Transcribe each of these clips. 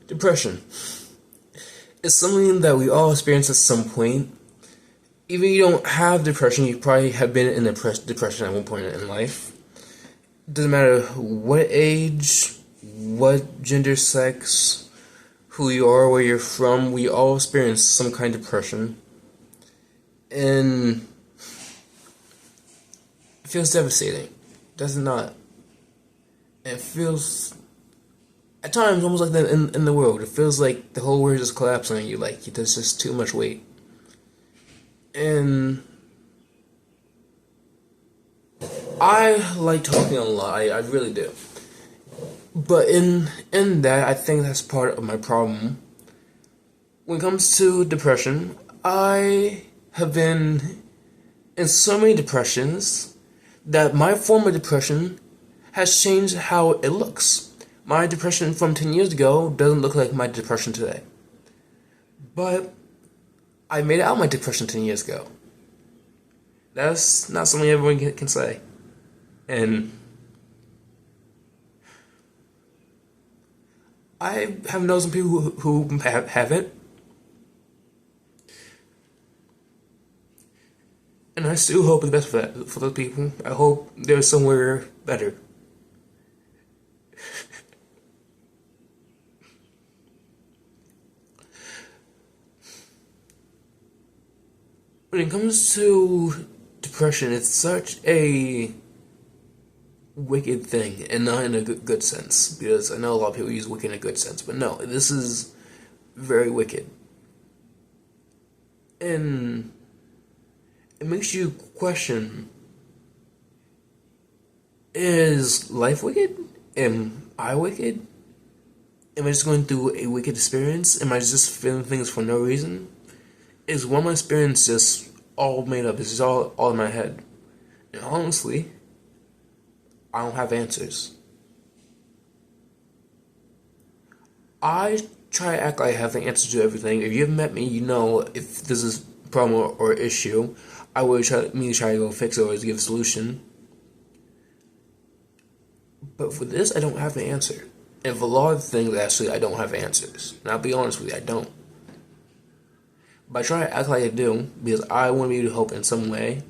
Depression is something that we all experience at some point. Even if you don't have depression, you probably have been in depression at one point in life. Doesn't matter what age, what gender, sex, who you are, where you're from, we all experience some kind of depression. And it feels devastating. Does it not? It feels, at times, almost like that in the world. It feels like the whole world is collapsing on you, like there's just too much weight. And I like talking a lot, I really do. But in that, I think that's part of my problem. When it comes to depression, I have been in so many depressions that my form of depression has changed how it looks. My depression from 10 years ago doesn't look like my depression today. But I made it out of my depression 10 years ago. That's not something everyone can say. And I have known some people who have it. And I still hope the best for those people. I hope they're somewhere better. When it comes to depression, it's such a wicked thing, and not in a good sense, because I know a lot of people use wicked in a good sense, but no, this is very wicked. And it makes you question, is life wicked? Am I wicked? Am I just going through a wicked experience? Am I just feeling things for no reason? Is one of my experiences just all made up? Is just all in my head? And honestly, I don't have answers. I try to act like I have the answer to everything. If you've met me, you know if this is a problem or issue, I would try to go fix it or give a solution. But for this, I don't have the answer. And for a lot of things, actually, I don't have answers. And I'll be honest with you, I don't. But I try to act like I do, because I want to be able to help in some way.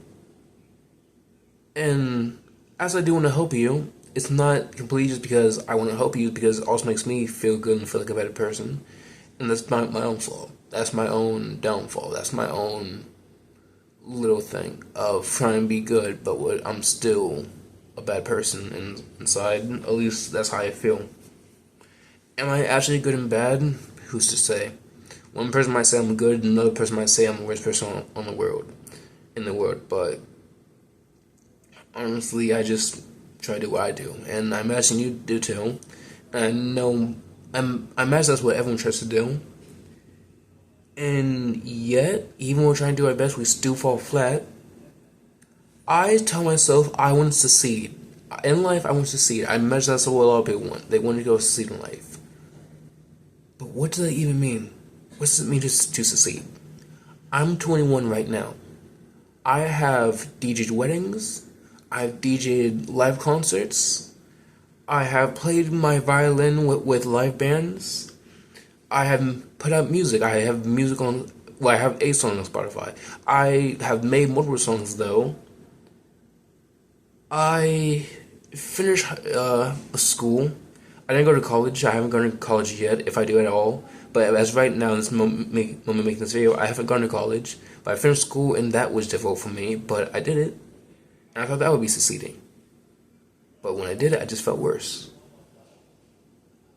And as I do want to help you, it's not completely just because I want to help you, because it also makes me feel good and feel like a better person. And that's my own flaw. That's my own downfall. That's my own little thing of trying to be good, but I'm still a bad person inside. At least that's how I feel. Am I actually good and bad? Who's to say? One person might say I'm good, another person might say I'm the worst person on the world, in the world. But honestly, I just try to do what I do, and I imagine you do too. And I know I imagine that's what everyone tries to do. And yet, even when we're trying to do our best, we still fall flat. I tell myself I want to succeed. In life, I want to succeed. I imagine that's what a lot of people want. They want to go succeed in life. But what does that even mean? What does it mean to succeed? I'm 21 right now. I have DJed weddings. I've DJed live concerts. I have played my violin with live bands. I have put out music. I have music on. Well, I have a song on Spotify. I have made multiple songs though. I finished school. I didn't go to college. I haven't gone to college yet, if I do at all. But as right now, in this moment making this video, I haven't gone to college. But I finished school, and that was difficult for me. But I did it, and I thought that would be succeeding. But when I did it, I just felt worse.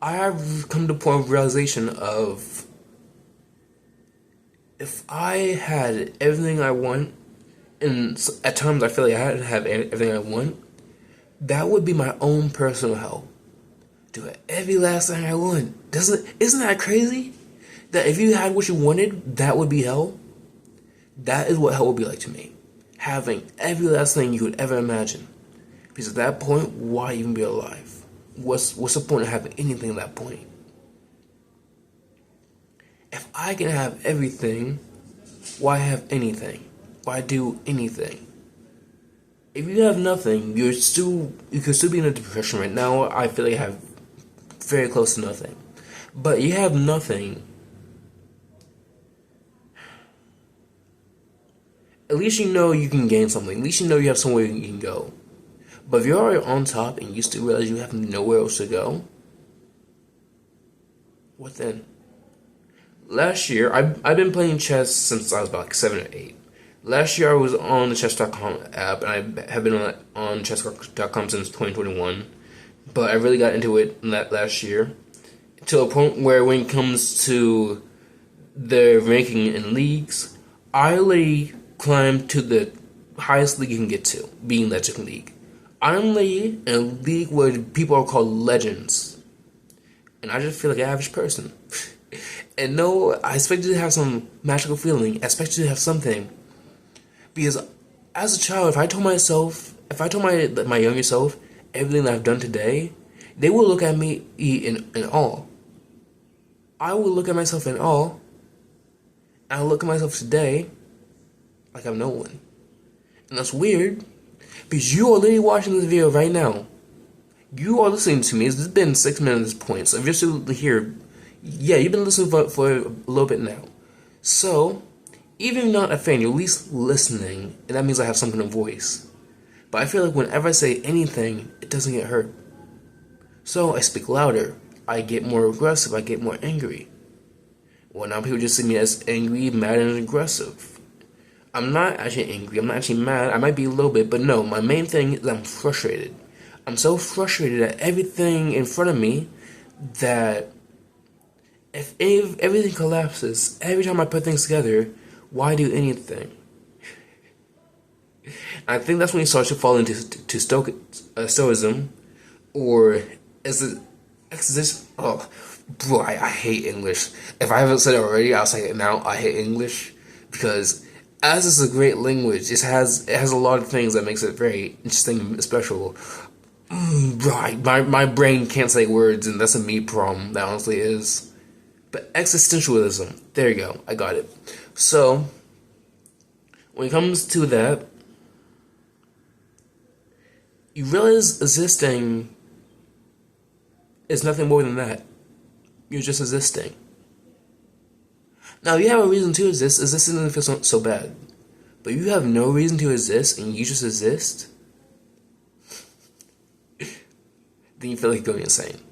I have come to a point of realization of, if I had everything I want, and at times I feel like I didn't have everything I want, that would be my own personal hell. Do every last thing I want. Isn't that crazy? That if you had what you wanted, that would be hell? That is what hell would be like to me. Having every last thing you could ever imagine. Because at that point, why even be alive? What's the point of having anything at that point? If I can have everything, why have anything? Why do anything? If you have nothing, you could still be in a depression right now. I feel like I have very close to nothing. but you have nothing, at least you know you can gain something. At least you know you have somewhere you can go. But if you're already on top and you still realize you have nowhere else to go, what then? Last year, I've been playing chess since I was about like 7 or 8. Last year I was on the chess.com app, and I have been on chess.com since 2021. But I really got into it last year, to a point where when it comes to the ranking in leagues, I already climbed to the highest league you can get to, being Legend League. I'm in a league where people are called legends, and I just feel like an average person. And no, I expected to have some magical feeling. I expected to have something, because as a child, if I told my younger self everything that I've done today, they will look at me in awe. I will look at myself in awe, and I look at myself today like I'm no one. And that's weird, because you are literally watching this video right now. You are listening to me. It's been 6 minutes at this point, so if you're still here, yeah, you've been listening for a little bit now. So, even if you're not a fan, you're at least listening, and that means I have some kind of voice. But I feel like whenever I say anything, it doesn't get heard. So I speak louder. I get more aggressive. I get more angry. Well, now people just see me as angry, mad, and aggressive. I'm not actually angry. I'm not actually mad. I might be a little bit, but no, my main thing is I'm frustrated. I'm so frustrated at everything in front of me that if everything collapses, every time I put things together, why do anything? I think that's when you start to fall into stoicism, or is it existential? Oh, bro, I hate English. If I haven't said it already, I'll say it now. I hate English because, as it's a great language, it has a lot of things that makes it very interesting and special. Bro, my brain can't say words, and that's a me problem. That honestly is. But existentialism. There you go. I got it. So, when it comes to that, you realize existing is nothing more than that. You're just existing. Now, if you have a reason to exist, existing doesn't feel so bad. But you have no reason to exist, and you just exist, then you feel like you're going insane.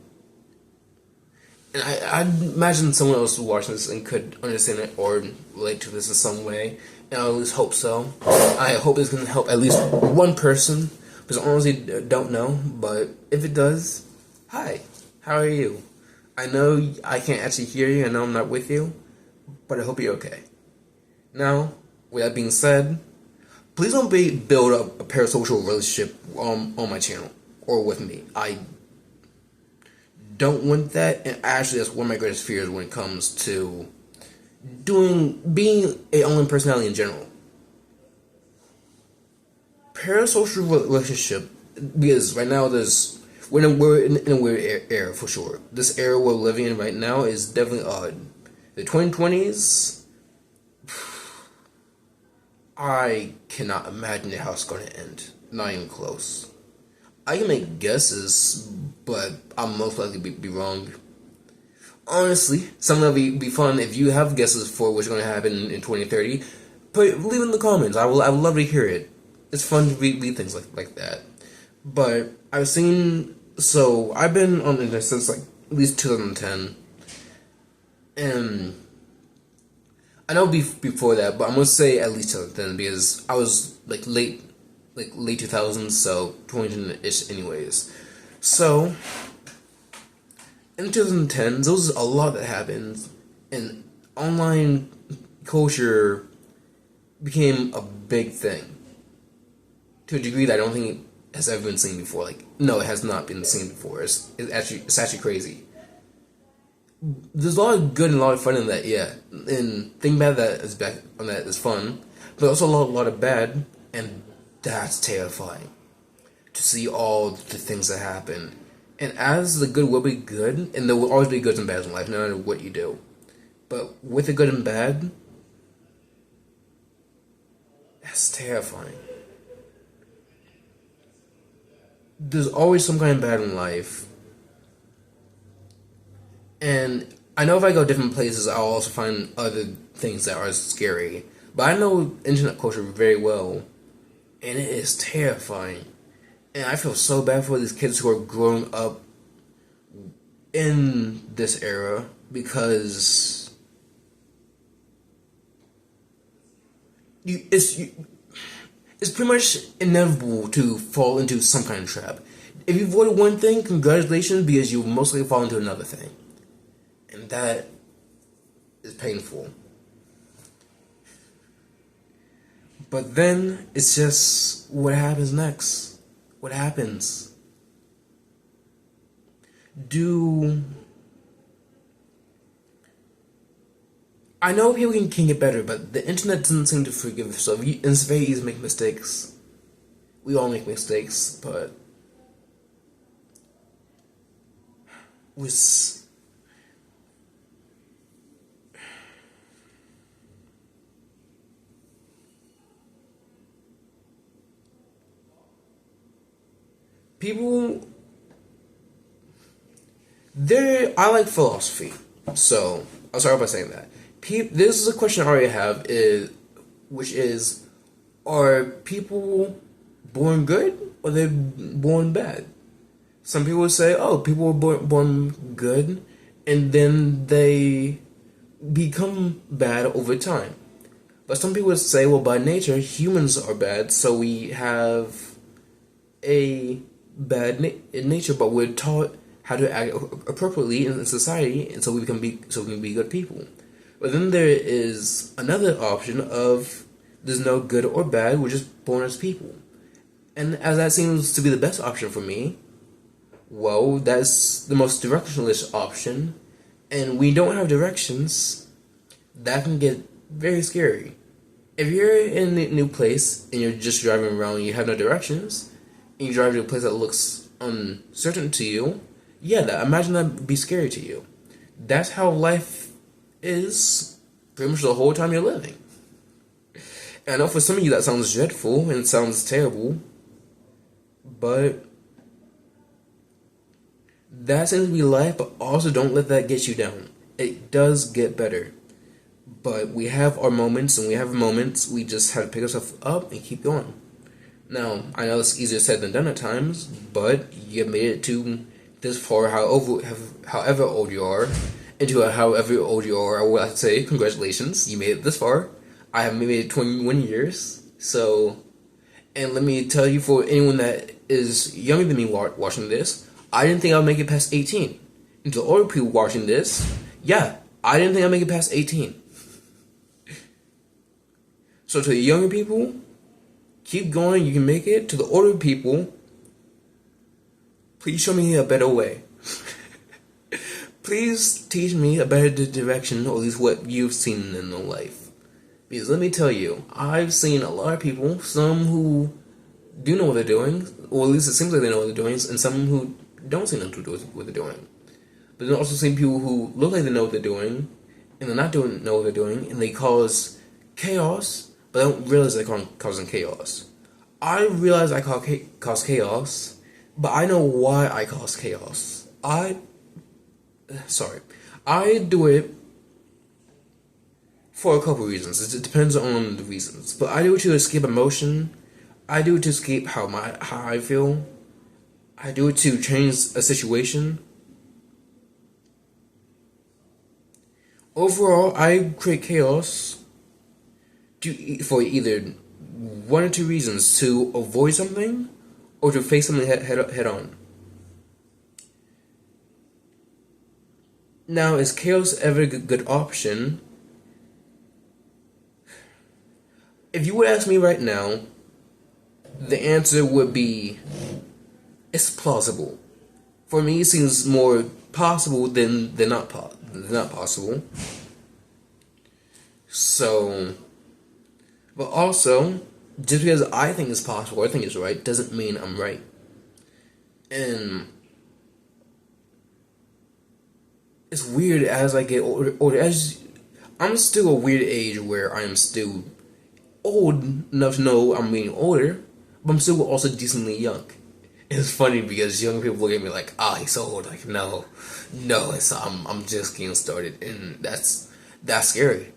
And I imagine someone else watching this and could understand it or relate to this in some way. And I at least hope so. I hope it's going to help at least one person, because I honestly don't know. But if it does, hi, how are you? I know I can't actually hear you. I know I'm not with you, but I hope you're okay. Now, with that being said, please don't build up a parasocial relationship on my channel or with me. I don't want that, and actually that's one of my greatest fears when it comes to being an online personality in general. Parasocial relationship, because right now we're in a weird era for sure. This era we're living in right now is definitely odd. The 2020s, I cannot imagine how it's going to end. Not even close. I can make guesses, but I'll most likely be wrong. Honestly, something that'll be fun. If you have guesses for what's going to happen in 2030, leave in the comments. I would love to hear it. It's fun to read things like that. But I've been on the internet since like at least 2010, and I know before that, but I'm gonna say at least 2010 because I was late 2000s, so 2010-ish anyways. So, in 2010s, there was a lot that happened, and online culture became a big thing. To a degree that I don't think has ever been seen before. No, it has not been seen before. It's actually crazy. There's a lot of good and a lot of fun in that, yeah. And thinking about that is fun, but also a lot of bad, and that's terrifying to see all the things that happen. And as the good will be good, and there will always be goods and bads in life, no matter what you do. But with the good and bad, that's terrifying. There's always some kind of bad in life. And I know if I go different places, I'll also find other things that are scary. But I know internet culture very well, and it is terrifying. And I feel so bad for these kids who are growing up in this era because it's pretty much inevitable to fall into some kind of trap. If you avoid one thing, congratulations, because you will most likely fall into another thing. And that is painful. But then, it's just, what happens next? What happens? I know people can get better, but the internet doesn't seem to forgive, so it's very easy to make mistakes. We all make mistakes, but with people, I like philosophy, so I'll start by saying that. This is a question I already have, which is, are people born good or they're born bad? Some people say, oh, people were born good, and then they become bad over time. But some people say, well, by nature, humans are bad, so we have a bad nature, but we're taught how to act appropriately in society, and so we can be good people. But then there is another option of there's no good or bad, we're just born as people. And as that seems to be the best option for me, well, that's the most directionless option, and we don't have directions, that can get very scary. If you're in a new place and you're just driving around and you have no directions, and you drive to a place that looks uncertain to you, yeah, imagine that would be scary to you. That's how life is pretty much the whole time you're living. And I know for some of you that sounds dreadful and sounds terrible, but that seems to be life, but also don't let that get you down. It does get better. But we have our moments, and we just have to pick ourselves up and keep going. Now, I know it's easier said than done at times, but you made it to this far, however old you are, however old you are, I would like to say, congratulations, you made it this far. I have made it 21 years, so, and let me tell you, for anyone that is younger than me watching this, I didn't think I would make it past 18. And to older people watching this, yeah, I didn't think I'd make it past 18. So to the younger people, keep going, you can make it. To the older people, please show me a better way. Please teach me a better direction, or at least what you've seen in their life. Because let me tell you, I've seen a lot of people, some who do know what they're doing, or at least it seems like they know what they're doing, and some who don't seem to know what they're doing. But then also seen people who look like they know what they're doing, and they're not know what they're doing, and they cause chaos, but I don't realize they're causing chaos. I realize I cause chaos, but I know why I cause chaos. I do it for a couple reasons. It depends on the reasons. But I do it to escape emotion. I do it to escape how I feel. I do it to change a situation. Overall, I create chaos for either one or two reasons: to avoid something or to face something head on. Now, is chaos ever a good option? If you would ask me right now, the answer would be, it's plausible. For me, it seems more possible than not possible. So, but also, just because I think it's possible, or I think it's right, doesn't mean I'm right. And it's weird as I get older. As I'm still a weird age where I am still old enough to know I'm getting older, but I'm still also decently young. it's funny because young people look at me like, "Ah, he's so old." Like, no, I'm just getting started, and that's scary.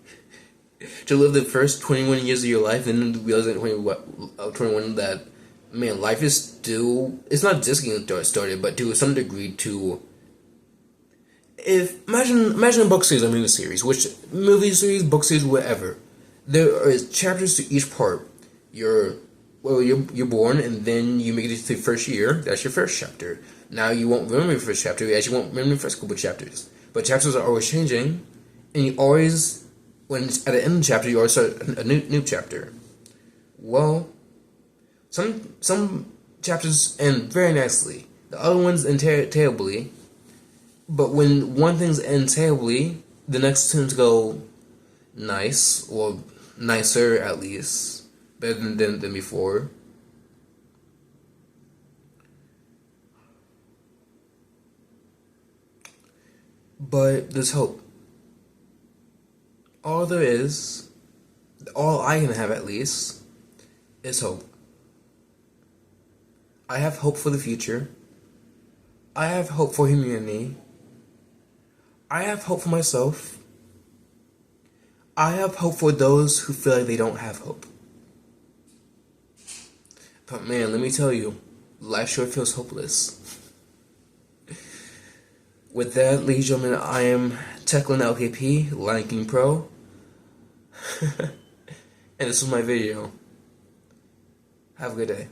To live the first 21 years of your life and then realize at 21 that, man, life is still, it's not just getting started, but to some degree to, if imagine a book series or movie series, which movie series, book series, whatever, there are chapters to each part. You're born, and then you make it to the first year. That's your first chapter. Now you won't remember your first chapter, as you won't remember the first couple chapters. But chapters are always changing, and you always, when it's at the end of the chapter, you always start a new chapter. Well, some chapters end very nicely. The other ones end terribly. But when one thing's end terribly, the next tends to go nice, or nicer at least, better than before. But there's hope. All there is, all I can have at least, is hope. I have hope for the future. I have hope for humanity. I have hope for myself. I have hope for those who feel like they don't have hope. But man, let me tell you, life sure feels hopeless. With that, ladies and gentlemen, I am Techland LKP, Lion King Pro. And this was my video. Have a good day.